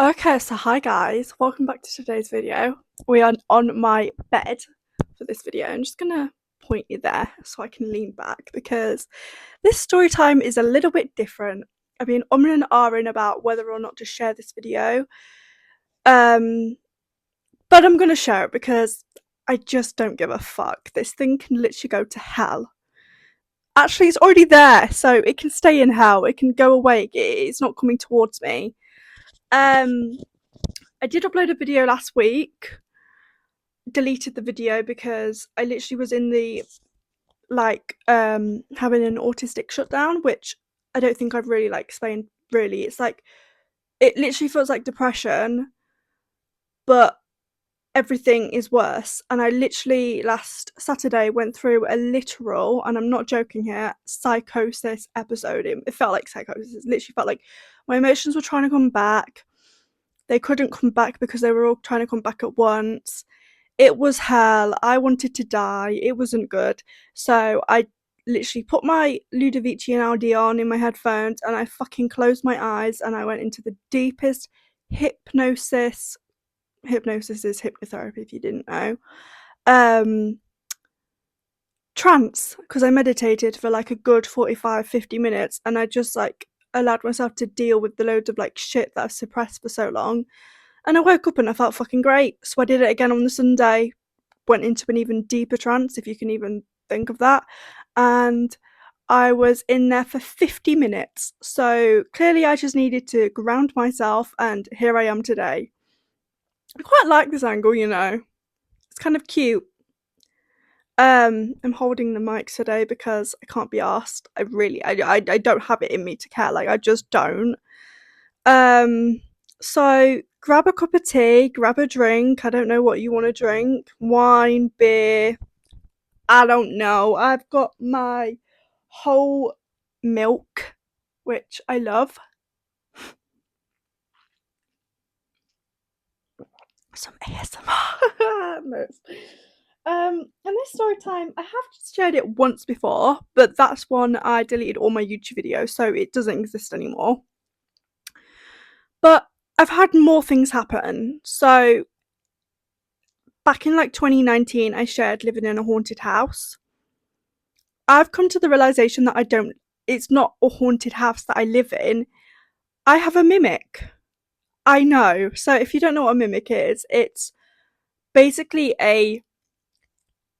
Okay, so hi guys, welcome back to today's video. We are on my bed for this video. I'm just gonna point you there so I can lean back because this story time is a little bit different. I've been and ahhing about whether or not to share this video, um, but I'm gonna share it because I just don't give a fuck. This thing can literally go to hell. Actually, it's already there, so it can stay in hell. It can go away. It's not coming towards me. Um, I did upload a video last week, deleted the video because I literally was in the having an autistic shutdown, which I don't think I've really explained really. It's like it literally feels like depression, but everything is worse. And I literally last Saturday went through a literal, and I'm not joking here, psychosis episode. It felt like psychosis. It literally felt like my emotions were trying to come back. They couldn't come back because they were all trying to come back at once. It was hell. I wanted to die. It wasn't good. So I literally put my Ludovici and Audi on in my headphones and I fucking closed my eyes and I went into the deepest hypnosis. Hypnosis is hypnotherapy if you didn't know. Um Trance, because I meditated for like a good 45-50 minutes and I just allowed myself to deal with the loads of shit that I've suppressed for so long. And I woke up and I felt fucking great. So I did it again on the Sunday, went into an even deeper trance, if you can even think of that. And I was in there for 50 minutes. So clearly I just needed to ground myself, and here I am today. I quite like this angle, you know. It's kind of cute. I'm holding the mic today because I can't be asked. I don't have it in me to care. I just don't. Um, so grab a cup of tea, grab a drink. I don't know what you want to drink. Wine, beer, I don't know. I've got my whole milk, which I love. Some ASMR. And this story time, I have shared it once before, but that's one I deleted all my YouTube videos, so it doesn't exist anymore. But I've had more things happen. So back in 2019, I shared living in a haunted house. I've come to the realization that it's not a haunted house that I live in. I have a mimic. I know. So if you don't know what a mimic is, it's basically a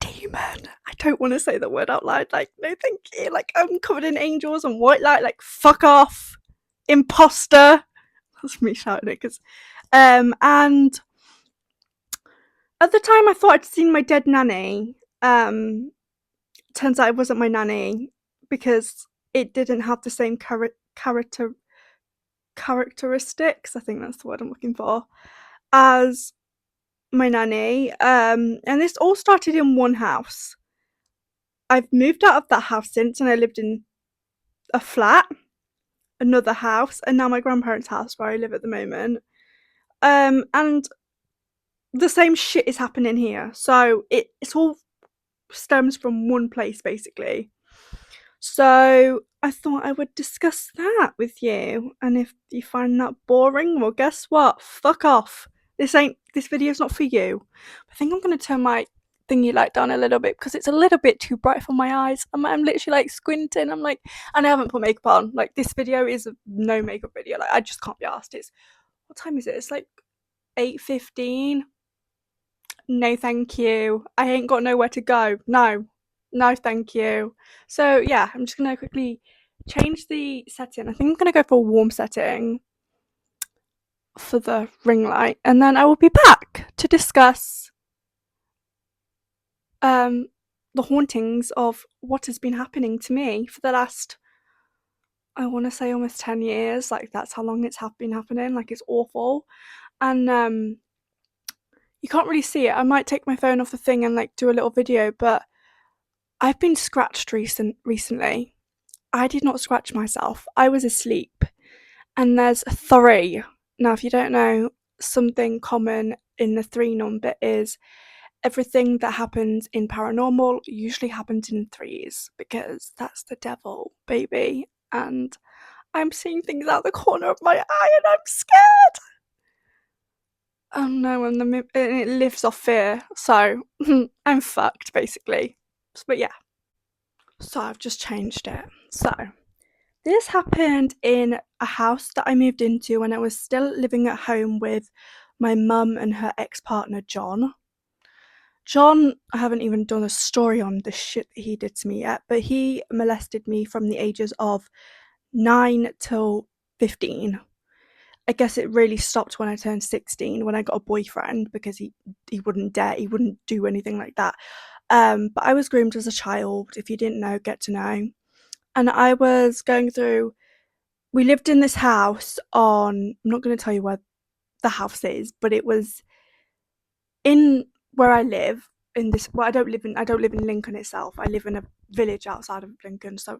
demon. I don't want to say the word out loud. No, thank you. I'm covered in angels and white light. Fuck off, imposter. That's me shouting it because, and at the time I thought I'd seen my dead nanny. Turns out it wasn't my nanny because it didn't have the same characteristics. I think that's the word I'm looking for. As my nanny. And this all started in one house. I've moved out of that house since, and I lived in a flat, another house, and now my grandparents' house where I live at the moment. And the same shit is happening here. So it's all stems from one place basically. So I thought I would discuss that with you. And if you find that boring, well guess what? Fuck off. This video's not for you. I think I'm gonna turn my thingy light down a little bit because it's a little bit too bright for my eyes. I'm literally squinting. And I haven't put makeup on. This video is a no makeup video. I just can't be asked. It's what time is it? It's 8:15. No, thank you. I ain't got nowhere to go. No, no, thank you. So yeah, I'm just gonna quickly change the setting. I think I'm gonna go for a warm setting for the ring light, and then I will be back to discuss um the hauntings of what has been happening to me for the last, I want to say, almost 10 years. That's how long it's been happening. It's awful. And you can't really see it. I might take my phone off the thing and do a little video, but I've been scratched recently. I did not scratch myself. I was asleep. And there's three. Now, if you don't know, something common in the three number is everything that happens in paranormal usually happens in threes because that's the devil, baby. And I'm seeing things out the corner of my eye and I'm scared. Oh no, and it lives off fear, so I'm fucked basically. But yeah, so I've just changed it. So this happened in a house that I moved into when I was still living at home with my mum and her ex partner, John. John, I haven't even done a story on the shit that he did to me yet, but he molested me from the ages of 9 till 15. I guess it really stopped when I turned 16 when I got a boyfriend because he wouldn't dare, he wouldn't do anything like that. But I was groomed as a child. If you didn't know, get to know. And I was going through, we lived in this house on, I'm not going to tell you where the house is, but it was in where I live. In this, well, I don't live in Lincoln itself. I live in a village outside of Lincoln. So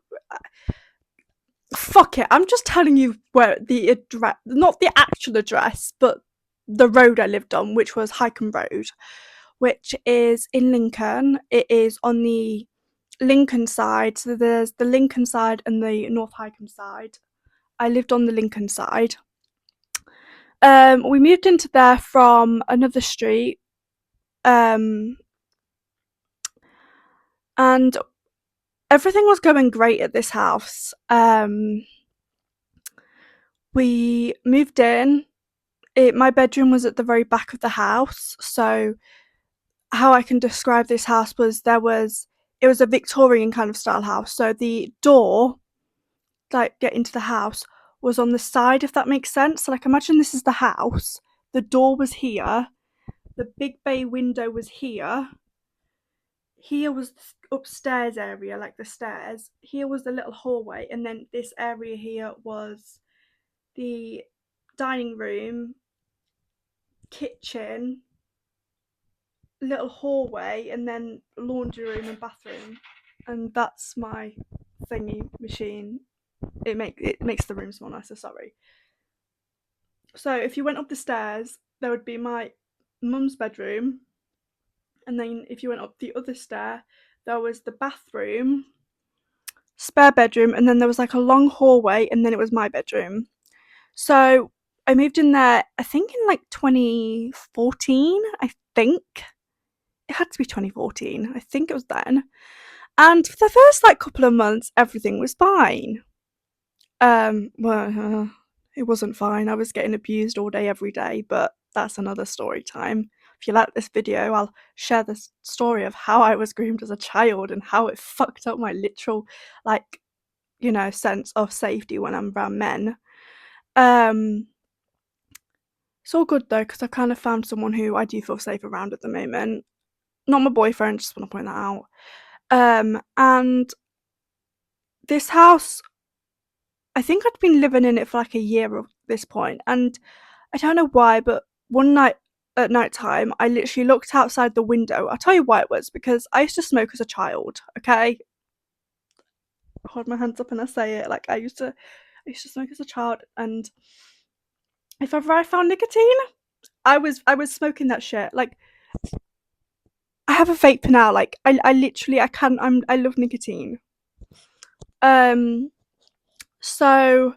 fuck it. I'm just telling you where the address, not the actual address, but the road I lived on, which was Highcombe Road, which is in Lincoln. It is on the Lincoln side. So there's the Lincoln side and the North Highcombe side. I lived on the Lincoln side. We moved into there from another street. Um, and everything was going great at this house. We moved in. My bedroom was at the very back of the house. So how I can describe this house was it was a Victorian kind of style house. So the door, like get into the house, was on the side, if that makes sense. So like imagine this is the house. The door was here. The big bay window was here. Here was the upstairs area, like the stairs. Here was the little hallway, and then this area here was the dining room, kitchen, little hallway, and then laundry room and bathroom. And that's my thingy machine. It makes the room smell nicer. Sorry. So if you went up the stairs, there would be my mum's bedroom, and then if you went up the other stair, there was the bathroom, spare bedroom, and then there was like a long hallway, and then it was my bedroom. So I moved in there, I think in like 2014, I think. It had to be 2014. I think it was then. And for the first like couple of months, everything was fine. It wasn't fine. I was getting abused all day, every day, but that's another story time. If you like this video, I'll share the story of how I was groomed as a child and how it fucked up my literal, like, sense of safety when I'm around men. Um, it's all good though, because I kind of found someone who I do feel safe around at the moment. Not my boyfriend, just want to point that out. And this house, I think I'd been living in it for like a year at this point, and I don't know why, but one night at night time, I literally looked outside the window. I'll tell you why it was, because I used to smoke as a child, okay? I hold my hands up and I say it, like I used to smoke as a child, and if ever I found nicotine, I was smoking that shit. Like I have a vape now, like I literally I love nicotine. Um so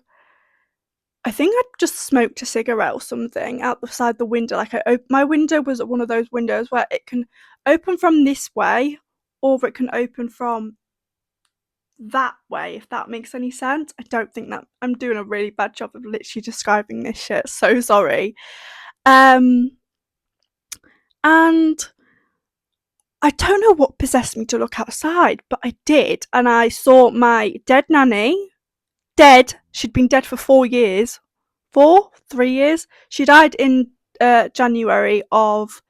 I think I just smoked a cigarette or something outside the window. Like my window was one of those windows where it can open from this way, or it can open from that way. If that makes any sense. I don't think that I'm doing a really bad job of literally describing this shit. So sorry. Um, and I don't know what possessed me to look outside, but I did, and I saw my dead nanny. Dead. She'd been dead for 4 years. 3 years. She died in January of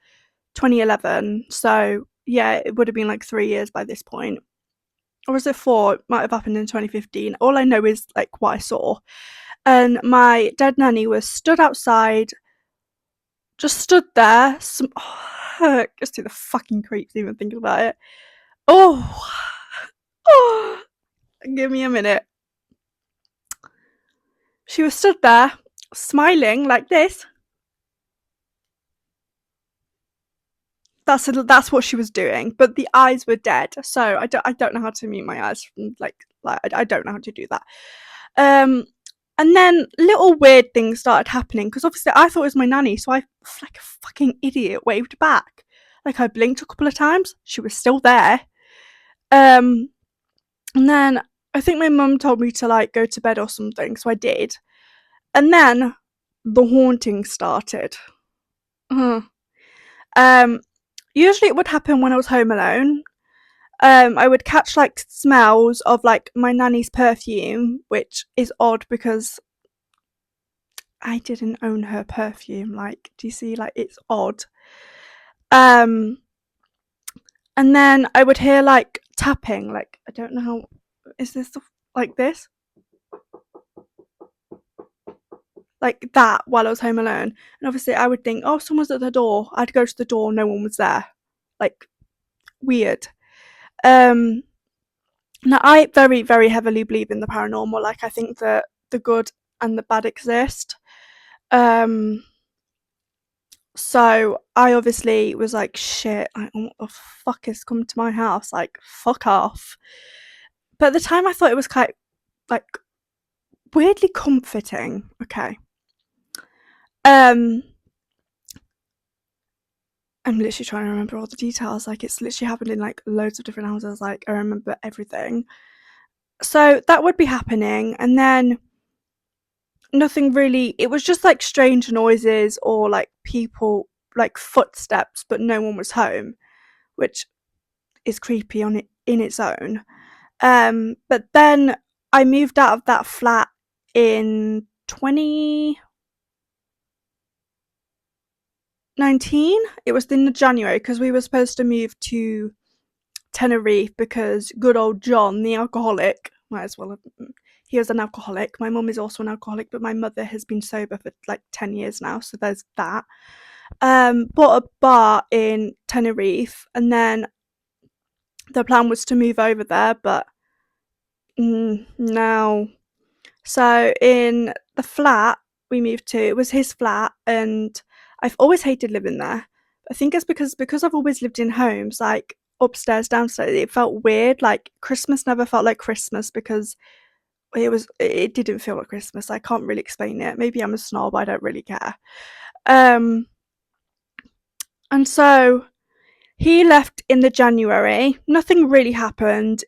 2011. So yeah, it would have been like 3 years by this point. Or was it four? It might have happened in 2015. All I know is like what I saw. And my dead nanny was stood outside, just stood there. Just do the fucking creeps even thinking about it. Oh, oh, give me a minute. She was stood there, smiling like this. That's what she was doing, but the eyes were dead. So I don't know how to mute my eyes from like I don't know how to do that. Um, And then little weird things started happening because obviously I thought it was my nanny, so I, like a fucking idiot, waved back. Like I blinked a couple of times, she was still there. Um, and then I think my mum told me to like go to bed or something, so I did. And then the haunting started. Uh, um, Usually it would happen when I was home alone. I would catch like smells of like my nanny's perfume, which is odd because I didn't own her perfume. Like, do you see? Like, it's odd. Um, and then I would hear like tapping. Like, I don't know how. Is this like this? Like that while I was home alone. And obviously, I would think, oh, someone's at the door. I'd go to the door, no one was there. Like, weird. Um, Now, I very, very heavily believe in the paranormal. Like, I think that the good and the bad exist. Um, so I obviously was like, shit, like, what the fuck has come to my house? Like, fuck off. But at the time, I thought it was quite, like, weirdly comforting. Okay. Um, I'm literally trying to remember all the details. Like, it's literally happened in like loads of different houses. Like, I remember everything. So that would be happening. And then nothing really, it was just like strange noises or like people, like footsteps, but no one was home, which is creepy on it in its own. But then I moved out of that flat in 2019. It was in January because we were supposed to move to Tenerife because good old John, the alcoholic, might as well have, he was an alcoholic. My mum is also an alcoholic, but my mother has been sober for like 10 years now, so there's that. Bought a bar in Tenerife, and then the plan was to move over there, but no. So in the flat we moved to, it was his flat, and I've always hated living there. I think it's because I've always lived in homes like upstairs, downstairs. It felt weird. Like Christmas never felt like Christmas because it didn't feel like Christmas. I can't really explain it. Maybe I'm a snob. I don't really care. Um, and so he left in the January. Nothing really happened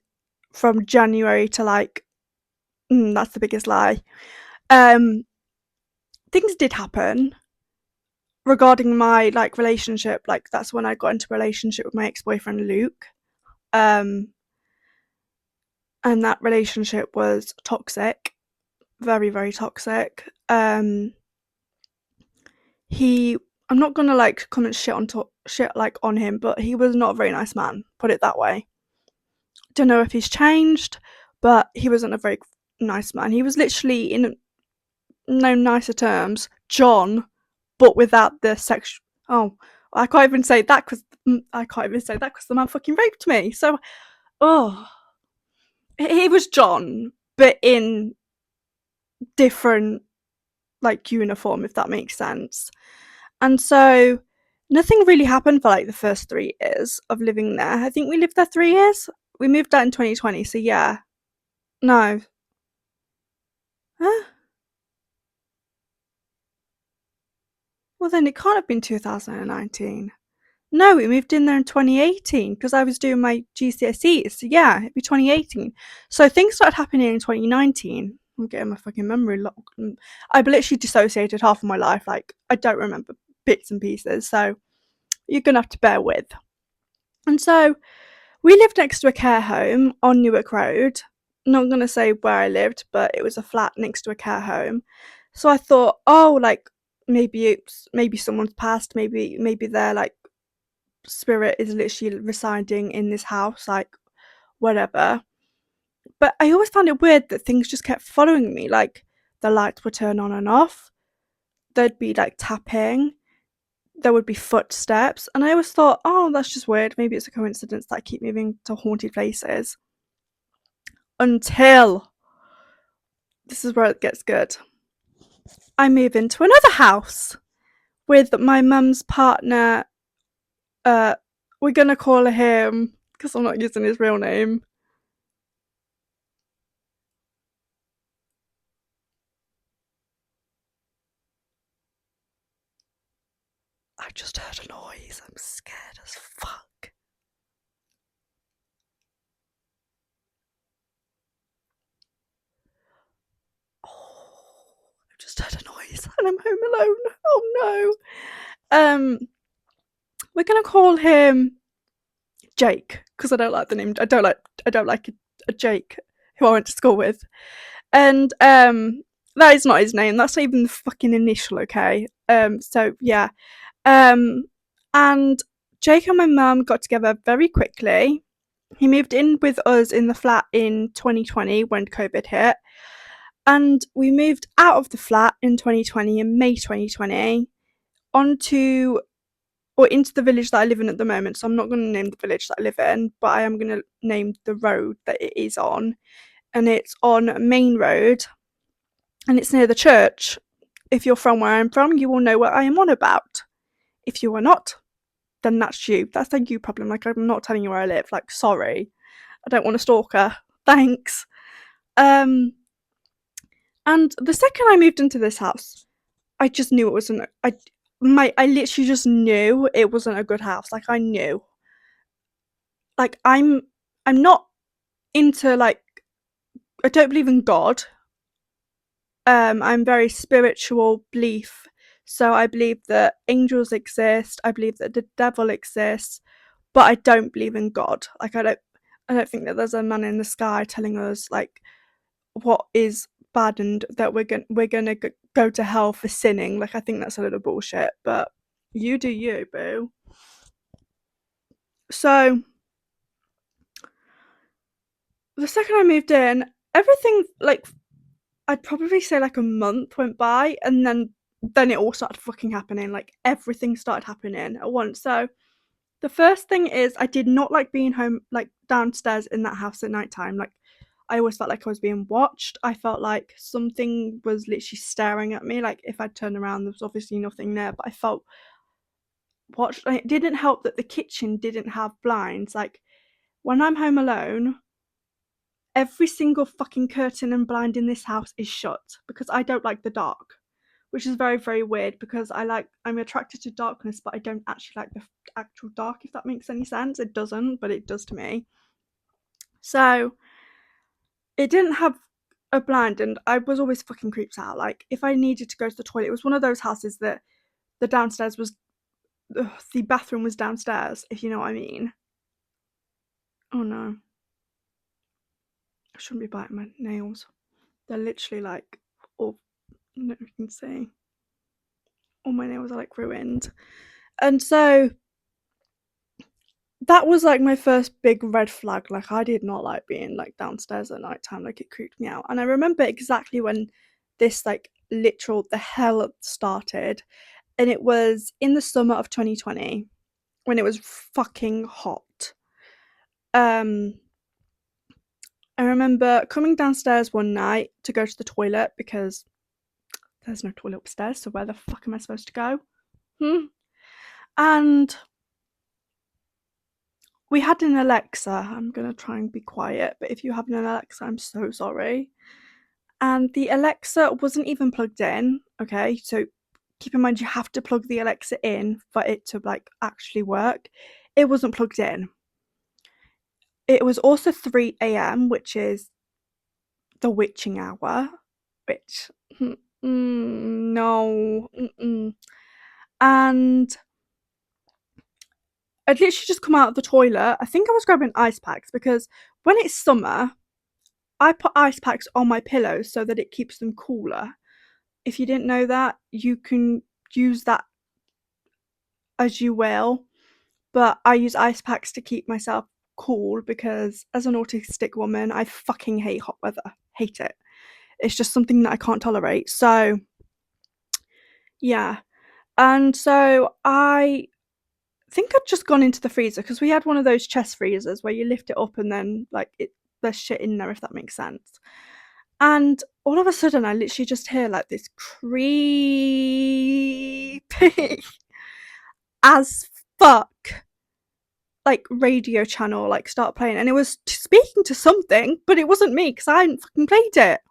from January to like that's the biggest lie. Um, Things did happen regarding my like relationship. Like that's when I got into a relationship with my ex-boyfriend Luke. Um, and that relationship was toxic, very, very toxic. He I'm not gonna like come and shit like on him, but he was not a very nice man, put it that way. Don't know if he's changed, but he wasn't a very nice man. He was literally, in no nicer terms, John, but without the sex. Oh, I can't even say that because the man fucking raped me. So, oh, he was John, but in different like uniform, if that makes sense. And so nothing really happened for like the first 3 years of living there. I think we lived there 3 years. We moved out in 2020, so yeah. No. Huh? Well, then it can't have been 2019. No, we moved in there in 2018 because I was doing my GCSEs. So yeah, it'd be 2018. So things started happening in 2019. I'm getting my fucking memory locked. I've literally dissociated half of my life. Like, I don't remember bits and pieces. So you're going to have to bear with. And so we lived next to a care home on Newark Road. Not going to say where I lived, but it was a flat next to a care home. So I thought, oh, like maybe someone's passed, maybe their like spirit is literally residing in this house, like whatever. But I always found it weird that things just kept following me. Like the lights would turn on and off. There'd be like tapping. There would be footsteps, and I always thought, oh, that's just weird. Maybe it's a coincidence that I keep moving to haunted places. Until this is where it gets good. I move into another house with my mum's partner. Uh, we're gonna call him, because I'm not using his real name, I just heard a noise. I'm scared as fuck. Oh, I've just heard a noise and I'm home alone. Oh no. We're gonna call him Jake because I don't like the name. I don't like a Jake who I went to school with. And that is not his name. That's not even the fucking initial, okay? So yeah. Um and Jake and my mum got together very quickly. He moved in with us in the flat in 2020 when COVID hit. And we moved out of the flat in 2020, in May 2020, onto or into the village that I live in at the moment. So I'm not going to name the village that I live in, but I am going to name the road that it is on. And it's on Main Road, and it's near the church. If you're from where I'm from, you will know what I am on about. If you are not, then that's you. That's a you problem. Like, I'm not telling you where I live. Like, sorry. I don't want a stalker. Thanks. And the second I moved into this house, I just knew it wasn't. I literally just knew it wasn't a good house. Like, I knew. Like, I'm not into like. I don't believe in God. I'm very spiritual belief. So I believe that angels exist. I believe that the devil exists, but I don't believe in God. Like, I don't think that there's a man in the sky telling us like what is bad and that we're gonna go to hell for sinning. Like, I think that's a little bullshit. But you do you, boo. So the second I moved in, everything like I'd probably say like a month went by, and then it all started fucking happening. Like, everything started happening at once. So the first thing is I did not like being home, like downstairs in that house at night time. Like, I always felt like I was being watched. I felt like something was literally staring at me. Like, if I turned around, there was obviously nothing there, but I felt watched. And it didn't help that the kitchen didn't have blinds. Like, when I'm home alone, every single fucking curtain and blind in this house is shut because I don't like the dark, which is very, very weird because I'm attracted to darkness, but I don't actually like the actual dark, if that makes any sense. It doesn't, but it does to me. So it didn't have a blind, and I was always fucking creeped out. Like, if I needed to go to the toilet, it was one of those houses that the downstairs was, the bathroom was downstairs, if you know what I mean. Oh no. I shouldn't be biting my nails. They're literally like, all, I don't know if you can see. All my nails are like ruined. And so that was like my first big red flag. Like, I did not like being like downstairs at night time. Like, it creeped me out. And I remember exactly when this like literal the hell started. And it was in the summer of 2020 when it was fucking hot. I remember coming downstairs one night to go to the toilet because there's no toilet upstairs, so where the fuck am I supposed to go? And we had an Alexa. I'm gonna try and be quiet, but if you have an Alexa, I'm so sorry. And the Alexa wasn't even plugged in, okay? So keep in mind you have to plug the Alexa in for it to like actually work. It wasn't plugged in. It was also 3 a.m., which is the witching hour, which no. And I'd literally just come out of the toilet. I think I was grabbing ice packs because when it's summer, I put ice packs on my pillows so that it keeps them cooler. If you didn't know that, you can use that as you will, but I use ice packs to keep myself cool because as an autistic woman, I fucking hate hot weather. Hate it. It's just something that I can't tolerate. So, yeah. And so I think I'd just gone into the freezer because we had one of those chest freezers where you lift it up and then like there's shit in there, if that makes sense. And all of a sudden I literally just hear like this creepy as fuck like radio channel like start playing, and it was speaking to something, but it wasn't me because I hadn't fucking played it.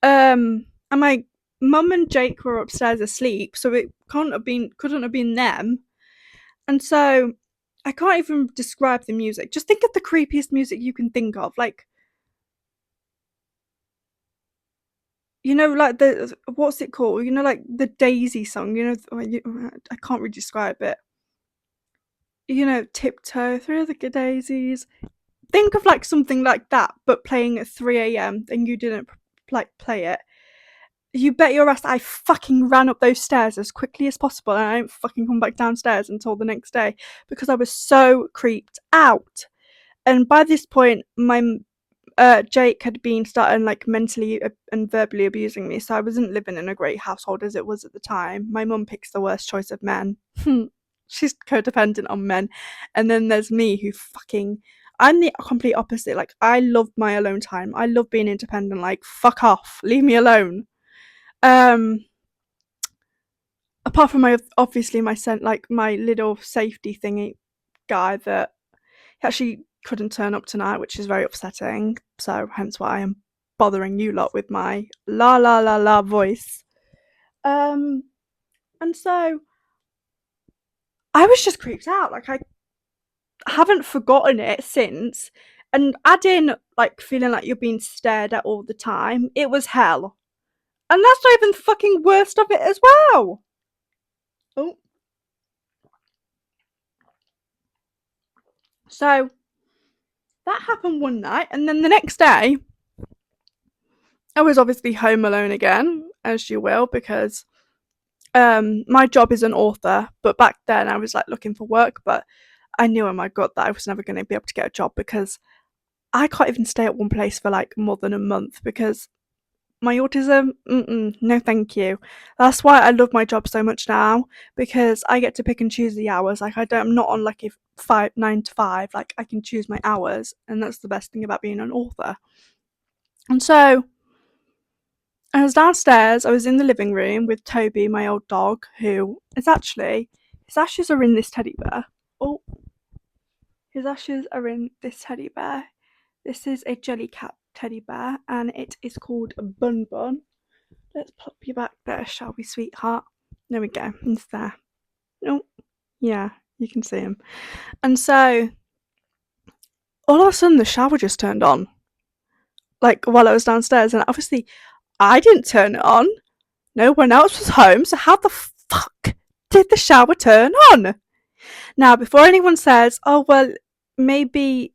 And my Mum and Jake were upstairs asleep, so it couldn't have been them. And so I can't even describe the music. Just think of the creepiest music you can think of. Like, like the what's it called? Like the Daisy song. I can't really describe it. Tiptoe through the daisies. Think of like something like that, but playing at 3 a.m. and you didn't like play it. You bet your ass I fucking ran up those stairs as quickly as possible and I didn't fucking come back downstairs until the next day because I was so creeped out. And by this point, my Jake had been starting like mentally and verbally abusing me, so I wasn't living in a great household as it was at the time. My mum picks the worst choice of men. She's codependent on men, and then there's me who fucking. I'm the complete opposite. Like I love my alone time. I love being independent. Like fuck off, leave me alone. Um, Apart from my obviously my my little safety thingy guy that he actually couldn't turn up tonight, which is very upsetting. So hence why I am bothering you lot with my la la la la voice. Um, and so I was just creeped out. Like I haven't forgotten it since. And add in like feeling like you're being stared at all the time. It was hell. And that's not even the fucking worst of it as well. Oh. So that happened one night, and then the next day I was obviously home alone again, as you will, because my job is an author, but back then I was like looking for work, but I knew in my gut that I was never going to be able to get a job because I can't even stay at one place for like more than a month because my autism, no thank you. That's why I love my job so much now because I get to pick and choose the hours. Like I'm not on like a 9 to 5. Like I can choose my hours, and that's the best thing about being an author. And so I was downstairs, I was in the living room with Toby, my old dog, who is actually, his ashes are in this teddy bear. Oh, his ashes are in this teddy bear. This is a Jellycat teddy bear and it is called Bun Bun. Let's plop you back there, shall we, sweetheart? There we go, he's there. Oh, yeah, you can see him. And so, all of a sudden, the shower just turned on. Like, while I was downstairs, and obviously, I didn't turn it on. No one else was home, so how the fuck did the shower turn on? Now, before anyone says, oh, well, maybe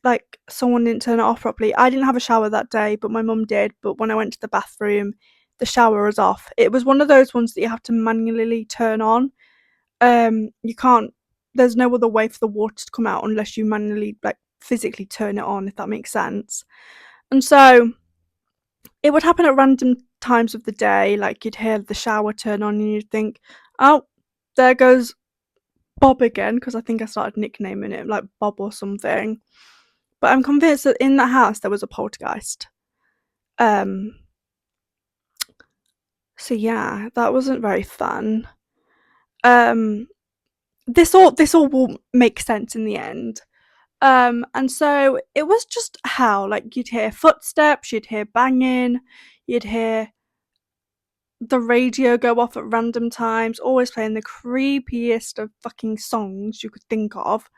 like someone didn't turn it off properly, I didn't have a shower that day, but my mum did. But when I went to the bathroom, the shower was off. It was one of those ones that you have to manually turn on. You can't, there's no other way for the water to come out unless you manually, like, physically turn it on, if that makes sense. And so it would happen at random times of the day, like you'd hear the shower turn on and you'd think, oh, there goes Bob again, because I think I started nicknaming it like Bob or something. But I'm convinced that in that house there was a poltergeist. Um, so yeah, that wasn't very fun. Um, this all will make sense in the end. And so it was just hell. Like you'd hear footsteps, you'd hear banging, you'd hear the radio go off at random times, always playing the creepiest of fucking songs you could think of.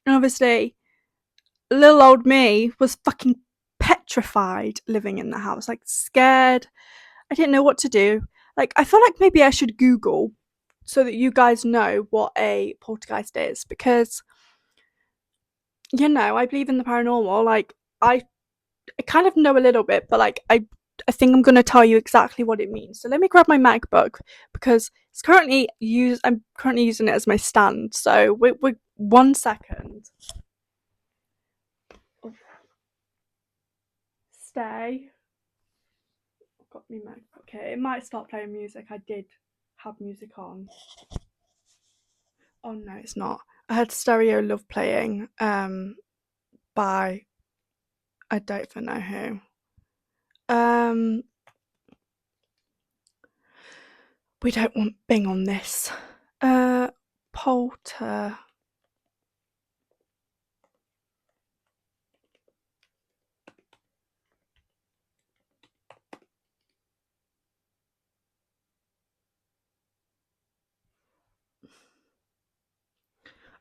And obviously, little old me was fucking petrified living in the house, like scared. I didn't know what to do. Like, I feel like maybe I should Google so that you guys know what a poltergeist is because, I believe in the paranormal. Like, I kind of know a little bit, but like I think I'm gonna tell you exactly what it means. So let me grab my MacBook because I'm currently using it as my stand. So we 1 second. Oh, stay. I've got my MacBook here. It might start playing music. I did have music on. Oh no, it's not. I had Stereo Love playing by I don't even know who. Um we don't want Bing on this. Polter.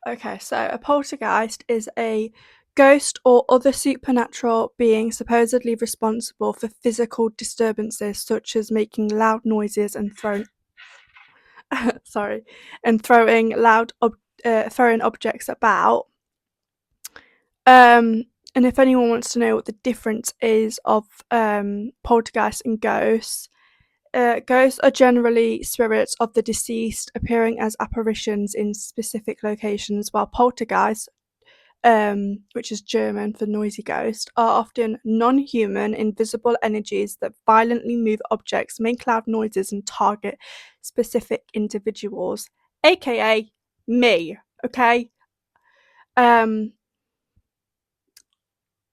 Okay, so a poltergeist is a ghost or other supernatural being supposedly responsible for physical disturbances such as making loud noises and throwing sorry, and throwing objects about. And if anyone wants to know what the difference is of poltergeists and ghosts, ghosts are generally spirits of the deceased appearing as apparitions in specific locations, while poltergeists, which is German for noisy ghost, are often non-human, invisible energies that violently move objects, make loud noises, and target specific individuals, aka me. Okay. Um,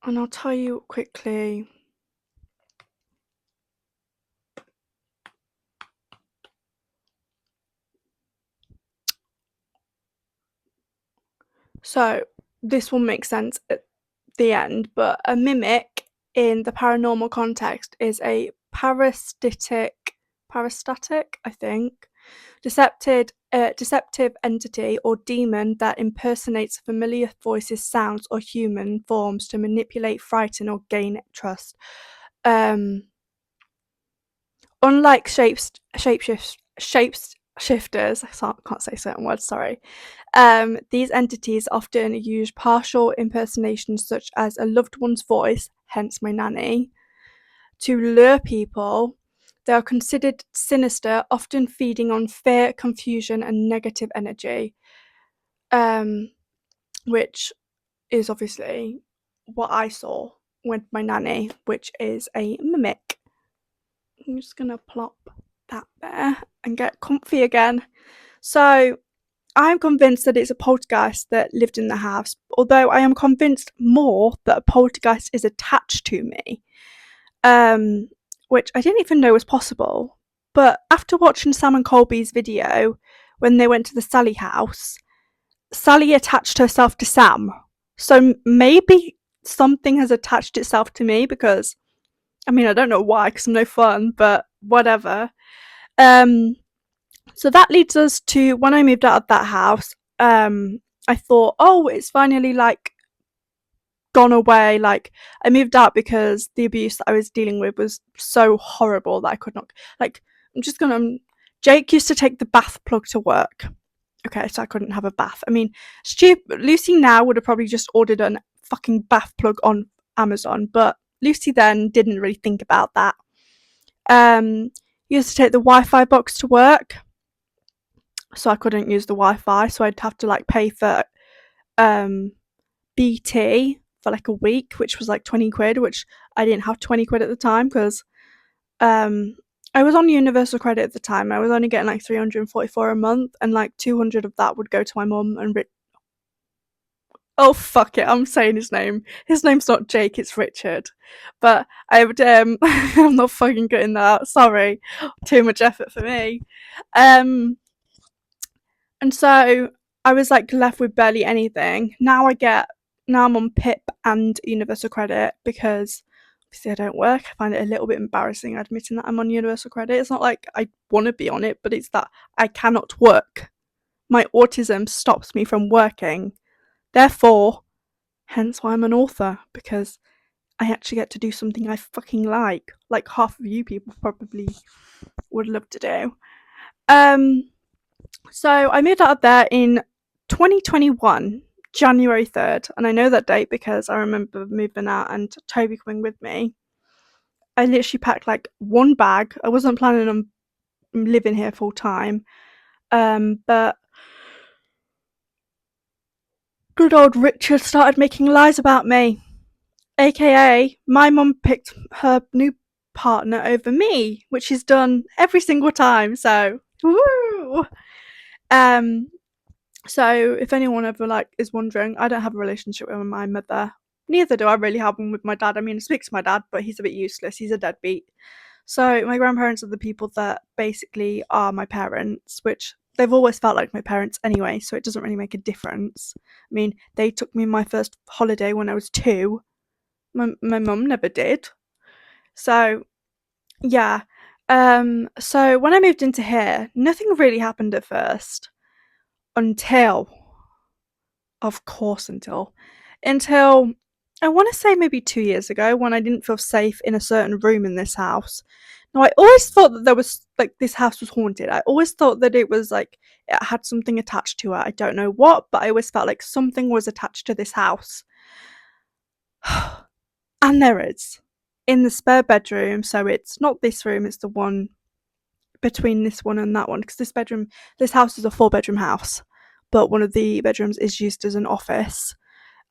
and I'll tell you quickly. So this will make sense at the end, but a mimic in the paranormal context is a parastatic, I think, deceptive entity or demon that impersonates familiar voices, sounds, or human forms to manipulate, frighten, or gain trust. Um, Unlike shapeshifters, I can't say certain words, sorry. These entities often use partial impersonations, such as a loved one's voice, hence my nanny, to lure people. They are considered sinister, often feeding on fear, confusion, and negative energy, um, which is obviously what I saw with my nanny, which is a mimic. I'm just gonna plop that there and get comfy again. So I'm convinced that it's a poltergeist that lived in the house, although I am convinced more that a poltergeist is attached to me, um, which I didn't even know was possible. But after watching Sam and Colby's video when they went to the Sally house, Sally attached herself to Sam. So maybe something has attached itself to me because, I mean, I don't know why because I'm no fun, but whatever. Um, so that leads us to when I moved out of that house. I thought, oh, it's finally like gone away. Like I moved out because the abuse that I was dealing with was so horrible that I could not. Like I'm just gonna. Jake used to take the bath plug to work. Okay, so I couldn't have a bath. I mean, Lucy now would have probably just ordered a fucking bath plug on Amazon, but Lucy then didn't really think about that. Used to take the Wi-Fi box to work, so I couldn't use the Wi-Fi, so I'd have to like pay for um BT for like a week, which was like 20 quid, which I didn't have 20 quid at the time because um I was on universal credit at the time. I was only getting like 344 a month, and like 200 of that would go to my mum and oh fuck it, I'm saying his name. His name's not Jake, it's Richard. But I would I'm not fucking getting that. Sorry. Too much effort for me. Um And so I was like left with barely anything. Now I'm on PIP and Universal Credit because obviously I don't work. I find it a little bit embarrassing admitting that I'm on Universal Credit. It's not like I want to be on it, but it's that I cannot work. My autism stops me from working. Therefore, hence why I'm an author, because I actually get to do something I fucking like half of you people probably would love to do. Um, So I moved out of there in 2021, January 3rd, and I know that date because I remember moving out and Toby coming with me. I literally packed like one bag. I wasn't planning on living here full time, but good old Richard started making lies about me, aka my mum picked her new partner over me, which she's done every single time. So, woo! Um, So if anyone ever like is wondering, I don't have a relationship with my mother. Neither do I really have one with my dad. I mean, I speak to my dad, but he's a bit useless. He's a deadbeat. So my grandparents are the people that basically are my parents, which they've always felt like my parents anyway, so it doesn't really make a difference. I mean, they took me my first holiday when I was 2. My mum never did. So yeah. So when I moved into here, nothing really happened at first until Of course, until I want to say maybe 2 years ago when I didn't feel safe in a certain room in this house. Now, I always thought that there was like this house was haunted. I always thought that it was like it had something attached to it. I don't know what, but I always felt like something was attached to this house. And there is in the spare bedroom. So it's not this room, it's the one between this one and that one, because this house is a 4 bedroom house, but one of the bedrooms is used as an office.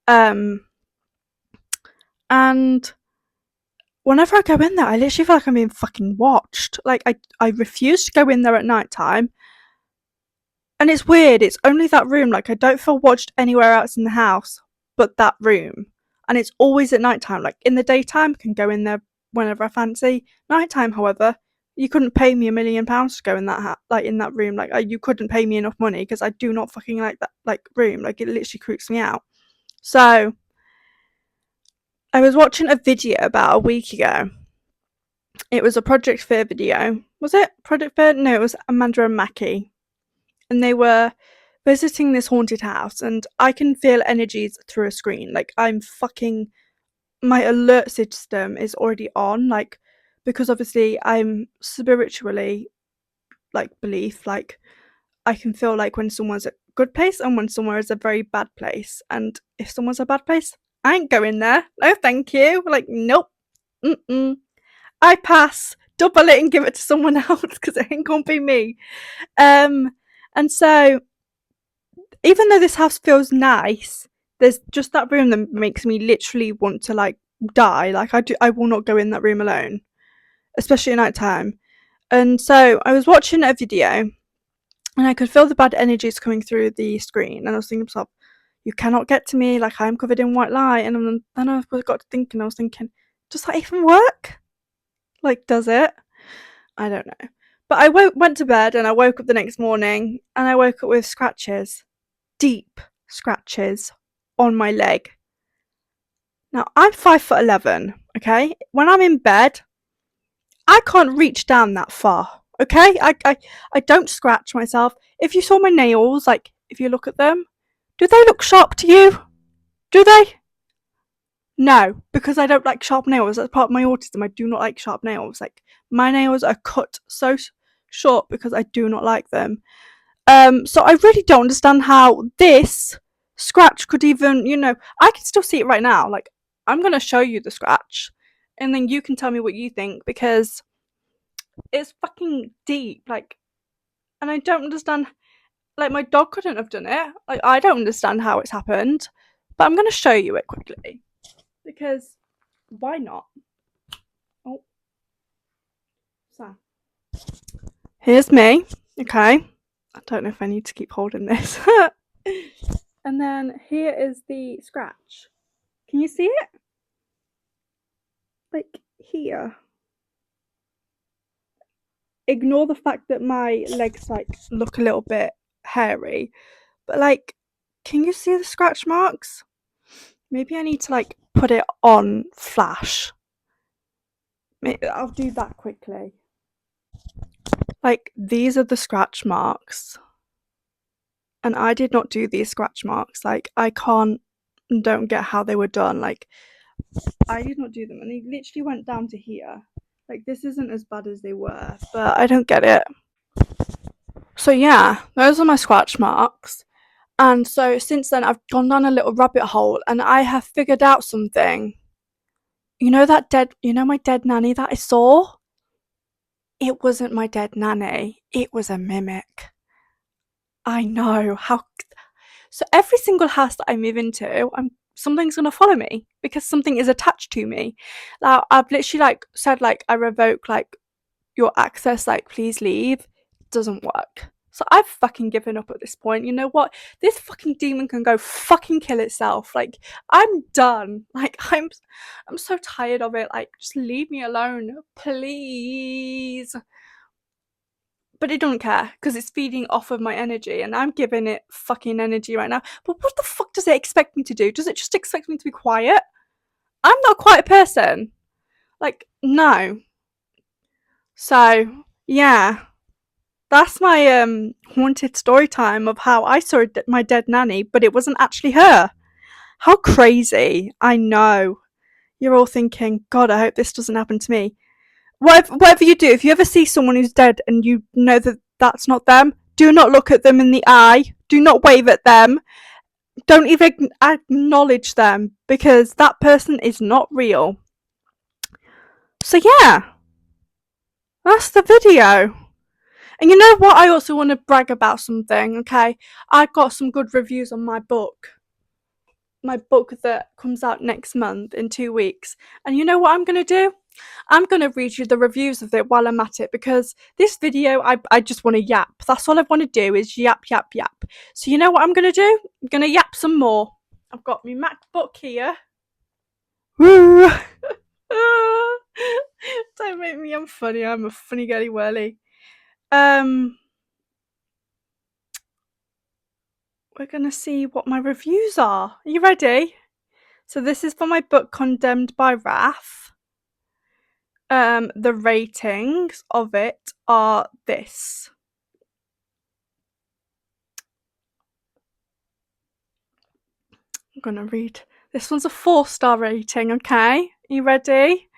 Um, and whenever I go in there, I literally feel like I'm being fucking watched. Like I refuse to go in there at night time. And it's weird, it's only that room. Like I don't feel watched anywhere else in the house but that room. And it's always at night time. Like in the daytime, I can go in there whenever I fancy. Nighttime, however, you couldn't pay me £1,000,000 to go in that like in that room. Like you couldn't pay me enough money because I do not fucking like that like room. Like it literally creeps me out. So I was watching a video about a week ago. It was a Project Fear video. Was it Project Fear? No, it was Amanda and Mackie. And they were visiting this haunted house, and I can feel energies through a screen. Like my alert system is already on, like because obviously I'm spiritually like belief, like I can feel like when someone's a good place and when somewhere is a very bad place. And if someone's a bad place, I ain't going there. No, thank you. Like, nope. Mm-mm. I pass. Double it and give it to someone else because it ain't gonna be me. Um, and so even though this house feels nice, there's just that room that makes me literally want to like die. Like I will not go in that room alone, especially at night time. And so I was watching a video, and I could feel the bad energies coming through the screen, and I was thinking to myself, "You cannot get to me. Like I'm covered in white light." And then I got to thinking. I was thinking, does that even work? Like, does it? I don't know. But went to bed, and I woke up the next morning, and I woke up with scratches, deep scratches on my leg. Now I'm 5'11", okay? When I'm in bed, I can't reach down that far. Okay? I don't scratch myself. If you saw my nails, like if you look at them, do they look sharp to you? Do they? No, because I don't like sharp nails. That's part of my autism. I do not like sharp nails. Like my nails are cut so short because I do not like them. So I really don't understand how this scratch could even, I can still see it right now. Like, I'm going to show you the scratch and then you can tell me what you think because it's fucking deep. Like, and I don't understand. Like, my dog couldn't have done it. Like, I don't understand how it's happened, but I'm going to show you it quickly because why not? Oh, so here's me. Okay. I don't know if I need to keep holding this. And then here is the scratch. Can you see it? Like here. Ignore the fact that my legs like look a little bit hairy, but like, can you see the scratch marks? Maybe I need to like put it on flash. I'll do that quickly. Like, these are the scratch marks. And I did not do these scratch marks. Like, I don't get how they were done. Like, I did not do them. And they literally went down to here. Like, this isn't as bad as they were, but I don't get it. So, yeah, those are my scratch marks. And so, since then, I've gone down a little rabbit hole and I have figured out something. My dead nanny that I saw? It wasn't my dead nanny. It was a mimic. I know. So every single house that I move into, something's gonna follow me because something is attached to me. Now I've literally like said like I revoke like your access, like please leave. It doesn't work. So I've fucking given up at this point. You know what? This fucking demon can go fucking kill itself. Like I'm done. Like I'm so tired of it. Like just leave me alone, please. But it don't care because it's feeding off of my energy and I'm giving it fucking energy right now. But what the fuck does it expect me to do? Does it just expect me to be quiet? I'm not a quiet person. Like, no. So, yeah. That's my haunted story time of how I saw my dead nanny, but it wasn't actually her. How crazy. I know. You're all thinking, God, I hope this doesn't happen to me. Whatever you do, if you ever see someone who's dead and you know that that's not them, do not look at them in the eye. Do not wave at them. Don't even acknowledge them because that person is not real. So, yeah, that's the video. And you know what? I also want to brag about something, okay? I got some good reviews on my book. My book that comes out next month in 2 weeks. And you know what I'm going to do? I'm going to read you the reviews of it while I'm at it because this video, I just want to yap. That's all I want to do is yap, yap, yap. So you know what I'm going to do? I'm going to yap some more. I've got my MacBook here. Woo! Don't make me, I'm funny. I'm a funny girly whirly. We're going to see what my reviews are. Are you ready? So this is for my book Condemned by Wrath. The ratings of it are this. I'm going to read. This one's a 4-star rating, okay? Are you ready?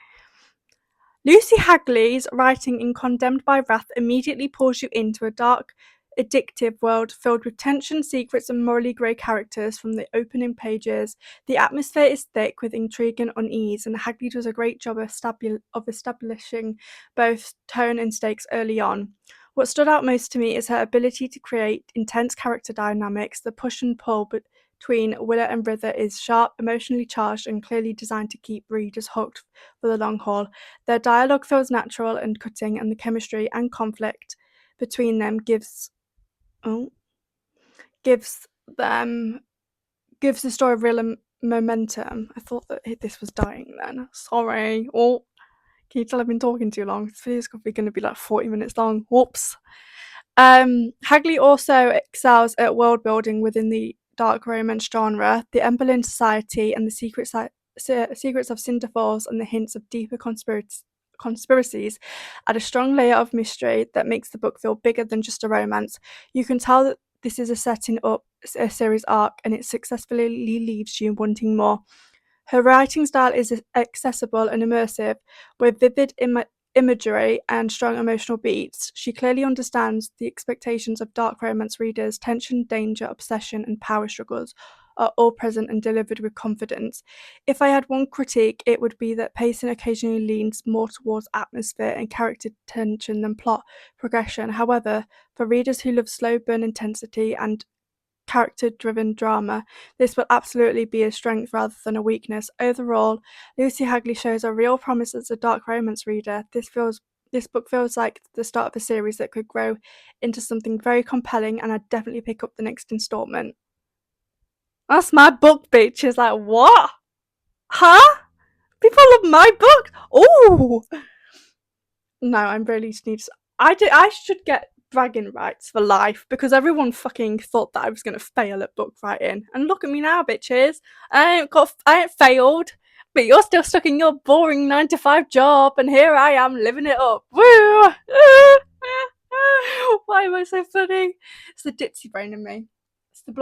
Lucy Hagley's writing in Condemned by Wrath immediately pulls you into a dark, addictive world filled with tension, secrets, and morally grey characters from the opening pages. The atmosphere is thick with intrigue and unease, and Hagley does a great job of establishing both tone and stakes early on. What stood out most to me is her ability to create intense character dynamics. The push and pull between Willa and Rither is sharp, emotionally charged, and clearly designed to keep readers hooked for the long haul. Their dialogue feels natural and cutting, and the chemistry and conflict between them gives the story real momentum. I thought that this was dying then. Sorry. Oh, can you tell I've been talking too long? This video's probably going to be like 40 minutes long. Whoops. Hagley also excels at world building within the dark romance genre. The Emberlin Society and the secrets of Cinder Falls and the hints of deeper conspiracies add a strong layer of mystery that makes the book feel bigger than just a romance. You can tell that this is a setting up a series arc, and it successfully leaves you wanting more. Her writing style is accessible and immersive, with vivid imagery and strong emotional beats. She clearly understands the expectations of dark romance readers. Tension, danger, obsession, and power struggles are all present and delivered with confidence. If I had one critique, it would be that pacing occasionally leans more towards atmosphere and character tension than plot progression. However, for readers who love slow burn intensity and character-driven drama, this will absolutely be a strength rather than a weakness. Overall, Lucy Hagley shows a real promise as a dark romance reader. This book feels like the start of a series that could grow into something very compelling, and I'd definitely pick up the next installment. That's my book, bitch. Is like, what? Huh? People love my book? Oh! No, I'm really need to. I should get bragging rights for life because everyone fucking thought that I was gonna fail at book writing. And look at me now, bitches. I ain't failed. But you're still stuck in your boring 9 to 5 job, and here I am living it up. Woo! Why am I so funny? It's the ditzy brain in me. It's the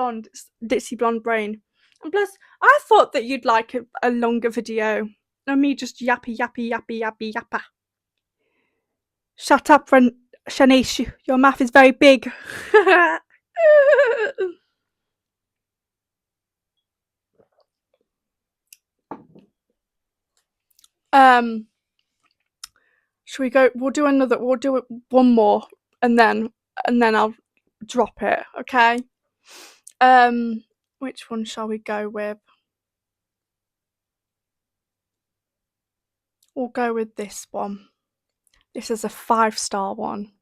ditzy blonde brain. And plus, I thought that you'd like a longer video. And me just yappy, yappy, yappy, yappy, yappa. Shut up, Shanice. Your mouth is very big. Should we go? We'll do another. We'll do it one more, and then I'll drop it. Okay. Which one shall we go with? We'll go with this one. This is a 5-star one.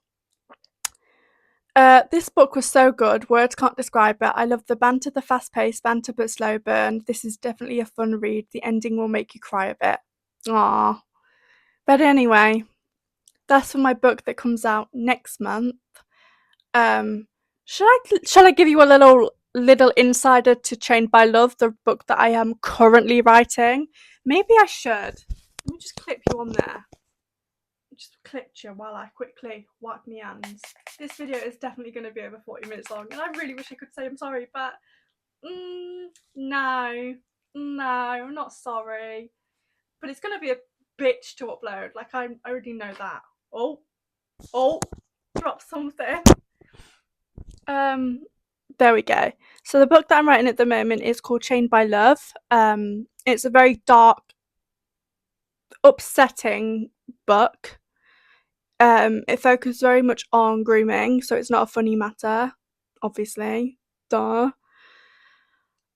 This book was so good, words can't describe it. I love the banter, the fast-paced banter but slow burn. This is definitely a fun read. The ending will make you cry a bit. Aww. But anyway, that's for my book that comes out next month. Shall I give you a little insider to Chained by Love, the book that I am currently writing? Maybe I should. Let me just clip you on there. Just clipped you while I quickly wipe my hands. This video is definitely going to be over 40 minutes long, and I really wish I could say I'm sorry, but no, I'm not sorry. But it's going to be a bitch to upload. Like, I already know that. Oh, drop something. There we go. So the book that I'm writing at the moment is called Chained by Love. It's a very dark, upsetting book. It focuses very much on grooming, so it's not a funny matter, obviously. Duh.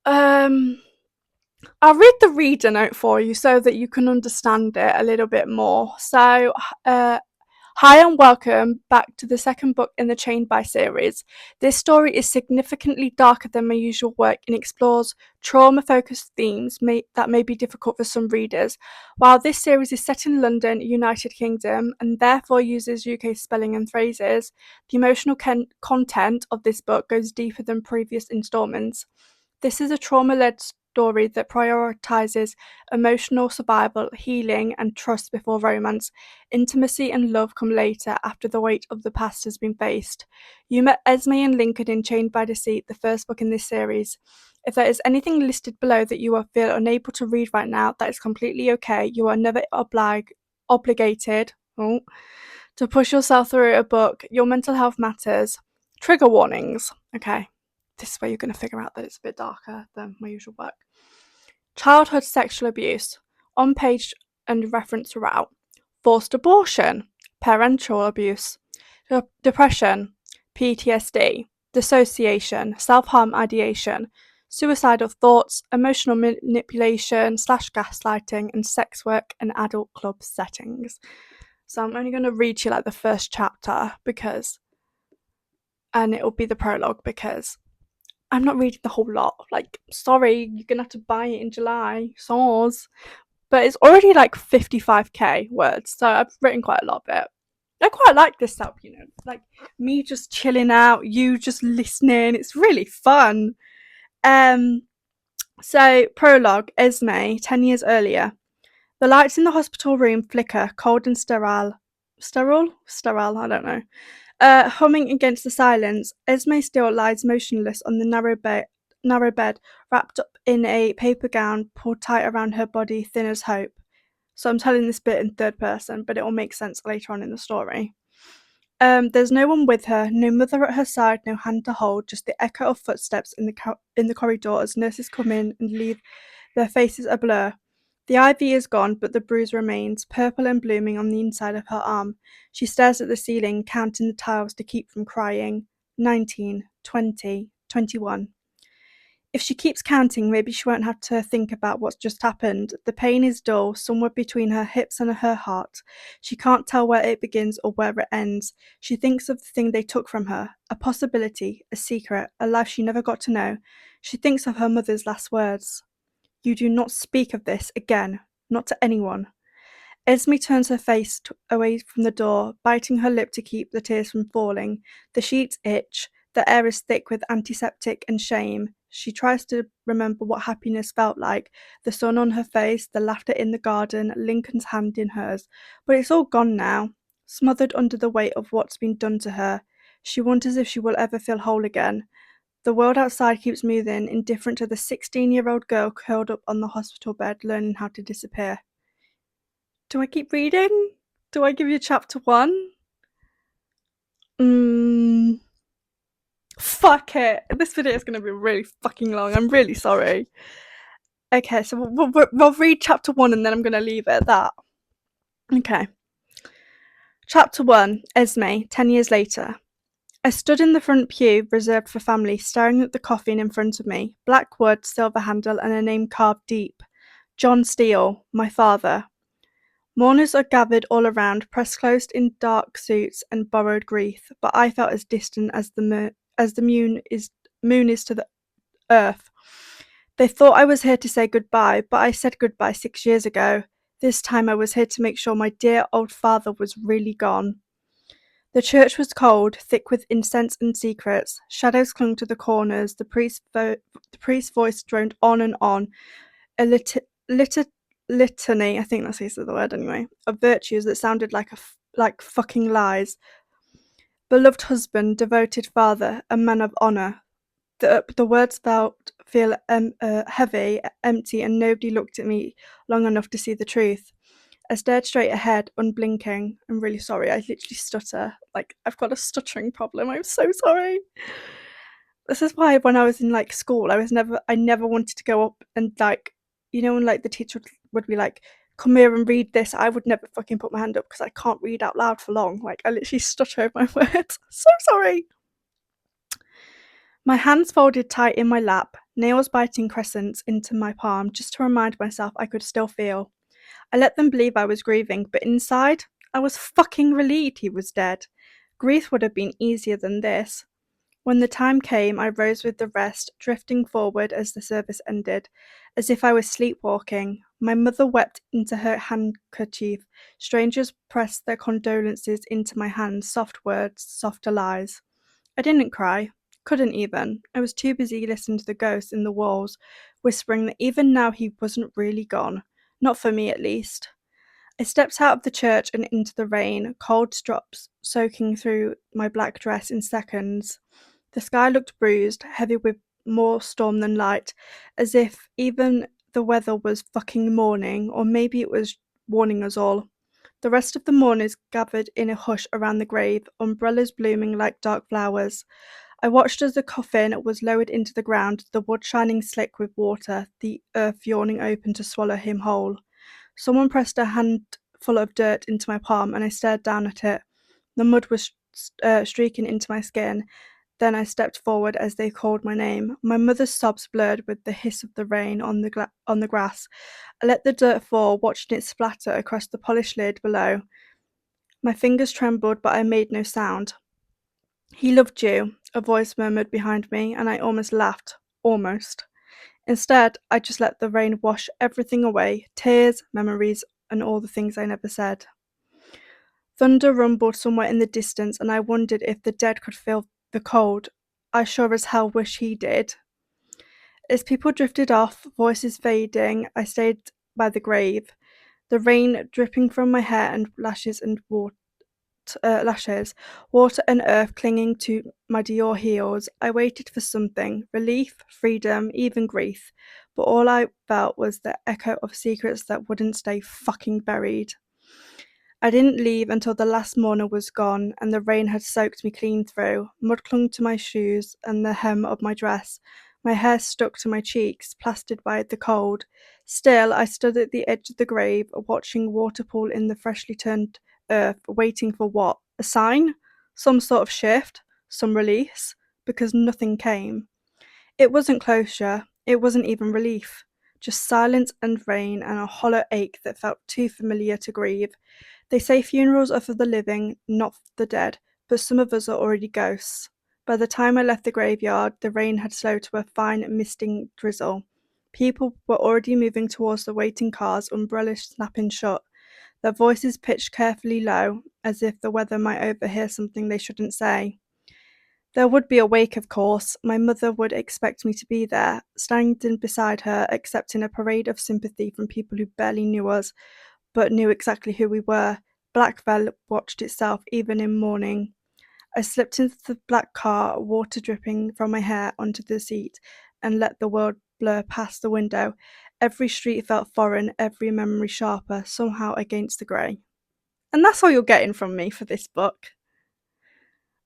I'll read the reader note for you so that you can understand it a little bit more. So, hi and welcome back to the second book in the Chained by series. This story is significantly darker than my usual work and explores trauma-focused themes that may be difficult for some readers. While this series is set in London, United Kingdom, and therefore uses UK spelling and phrases, the emotional content of this book goes deeper than previous instalments. This is a trauma-led story that prioritises emotional survival, healing, and trust before romance. Intimacy and love come later, after the weight of the past has been faced. You met Esme and Lincoln in Chained by Deceit, the first book in this series. If there is anything listed below that you feel unable to read right now, that is completely okay. You are never obligated to push yourself through a book. Your mental health matters. Trigger warnings. Okay. This is where you're going to figure out that it's a bit darker than my usual work. Childhood sexual abuse, on page and reference throughout. Forced abortion, parental abuse, depression, PTSD, dissociation, self-harm ideation, suicidal thoughts, emotional manipulation / gaslighting, and sex work in adult club settings. So I'm only going to read you like the first chapter and it'll be the prologue because I'm not reading the whole lot. Like, sorry, you're gonna have to buy it in July. Soz. But it's already like 55k words, so I've written quite a lot of it. I quite like this setup, like me just chilling out, you just listening. It's really fun. So prologue, Esme, 10 years earlier. The lights in the hospital room flicker, cold and sterile. Sterile, I don't know. Humming against the silence, Esme still lies motionless on the narrow bed, wrapped up in a paper gown pulled tight around her body, thin as hope. So I'm telling this bit in third person, but it will make sense later on in the story. There's no one with her, no mother at her side, no hand to hold, just the echo of footsteps in the corridor as nurses come in and leave their faces a blur. The ivy is gone, but the bruise remains, purple and blooming on the inside of her arm. She stares at the ceiling, counting the tiles to keep from crying. 19, 20, 21. If she keeps counting, maybe she won't have to think about what's just happened. The pain is dull, somewhere between her hips and her heart. She can't tell where it begins or where it ends. She thinks of the thing they took from her, a possibility, a secret, a life she never got to know. She thinks of her mother's last words. You do not speak of this again, not to anyone. Esme turns her face away from the door, biting her lip to keep the tears from falling. The sheets itch. The air is thick with antiseptic and shame. She tries to remember what happiness felt like, the sun on her face, the laughter in the garden, Lincoln's hand in hers. But it's all gone now, smothered under the weight of what's been done to her. She wonders if she will ever feel whole again. The world outside keeps moving, indifferent to the 16-year-old girl curled up on the hospital bed, learning how to disappear. Do I keep reading? Do I give you chapter 1? Fuck it. This video is going to be really fucking long. I'm really sorry. Okay, so we'll read chapter 1 and then I'm going to leave it at that. Okay. Chapter 1, Esme, 10 years later. I stood in the front pew, reserved for family, staring at the coffin in front of me. Black wood, silver handle, and a name carved deep. John Steele, my father. Mourners are gathered all around, pressed close in dark suits and borrowed grief, but I felt as distant as the moon is to the earth. They thought I was here to say goodbye, but I said goodbye 6 years ago. This time I was here to make sure my dear old father was really gone. The church was cold, thick with incense and secrets. Shadows clung to the corners. The priest's voice droned on and on. A litany, I think that's the word anyway, of virtues that sounded like like fucking lies. Beloved husband, devoted father, a man of honour. The words feel heavy, empty, and nobody looked at me long enough to see the truth. I stared straight ahead, unblinking. I'm really sorry, I literally stutter. Like, I've got a stuttering problem. I'm so sorry. This is why when I was in like school, I never wanted to go up and like, when like the teacher would be like, come here and read this. I would never fucking put my hand up because I can't read out loud for long. Like, I literally stutter over my words. So sorry. My hands folded tight in my lap, nails biting crescents into my palm just to remind myself I could still feel. I let them believe I was grieving, but inside, I was fucking relieved he was dead. Grief would have been easier than this. When the time came, I rose with the rest, drifting forward as the service ended, as if I was sleepwalking. My mother wept into her handkerchief. Strangers pressed their condolences into my hands, soft words, softer lies. I didn't cry. Couldn't even. I was too busy listening to the ghosts in the walls, whispering that even now he wasn't really gone. Not for me, at least. I stepped out of the church and into the rain, cold drops soaking through my black dress in seconds. The sky looked bruised, heavy with more storm than light, as if even the weather was fucking mourning, or maybe it was warning us all. The rest of the mourners gathered in a hush around the grave, umbrellas blooming like dark flowers. I watched as the coffin was lowered into the ground, the wood shining slick with water, the earth yawning open to swallow him whole. Someone pressed a handful of dirt into my palm, and I stared down at it. The mud was streaking into my skin. Then I stepped forward as they called my name. My mother's sobs blurred with the hiss of the rain on the grass. I let the dirt fall, watching it splatter across the polished lid below. My fingers trembled, but I made no sound. "He loved you," a voice murmured behind me, and I almost laughed. Almost. Instead, I just let the rain wash everything away, tears, memories, and all the things I never said. Thunder rumbled somewhere in the distance, and I wondered if the dead could feel the cold. I sure as hell wish he did. As people drifted off, voices fading, I stayed by the grave, the rain dripping from my hair and lashes, water and earth clinging to my Dior heels. I waited for something, relief, freedom, even grief, but all I felt was the echo of secrets that wouldn't stay fucking buried. I didn't leave until the last mourner was gone and the rain had soaked me clean through. Mud clung to my shoes and the hem of my dress. My hair stuck to my cheeks, plastered by the cold. Still, I stood at the edge of the grave, watching water pool in the freshly turned earth, waiting for what? A sign? Some sort of shift? Some release? Because nothing came. It wasn't closure. It wasn't even relief. Just silence and rain and a hollow ache that felt too familiar to grieve. They say funerals are for the living, not for the dead, but some of us are already ghosts. By the time I left the graveyard, the rain had slowed to a fine, misting drizzle. People were already moving towards the waiting cars, umbrellas snapping shut, their voices pitched carefully low, as if the weather might overhear something they shouldn't say. There would be a wake, of course. My mother would expect me to be there, standing beside her, accepting a parade of sympathy from people who barely knew us, but knew exactly who we were. Black velvet watched itself even in mourning. I slipped into the black car, water dripping from my hair onto the seat, and let the world blur past the window. Every street felt foreign, every memory sharper, somehow against the grey. And that's all you're getting from me for this book.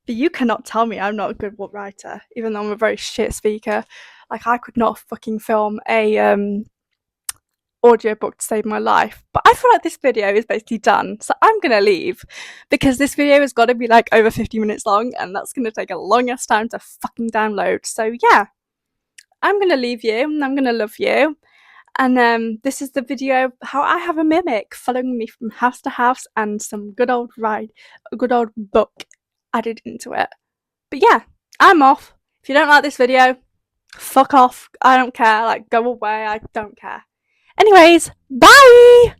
But you cannot tell me I'm not a good writer, even though I'm a very shit speaker. Like, I could not fucking film a audiobook to save my life. But I feel like this video is basically done, so I'm gonna leave because this video has got to be like over 50 minutes long, and that's gonna take a long ass time to fucking download. So yeah, I'm gonna leave you, and I'm gonna love you. And this is the video how I have a mimic following me from house to house, and some good old a good old book added into it. But yeah, I'm off. If you don't like this video, fuck off. I don't care. Like, go away. I don't care. Anyways, bye!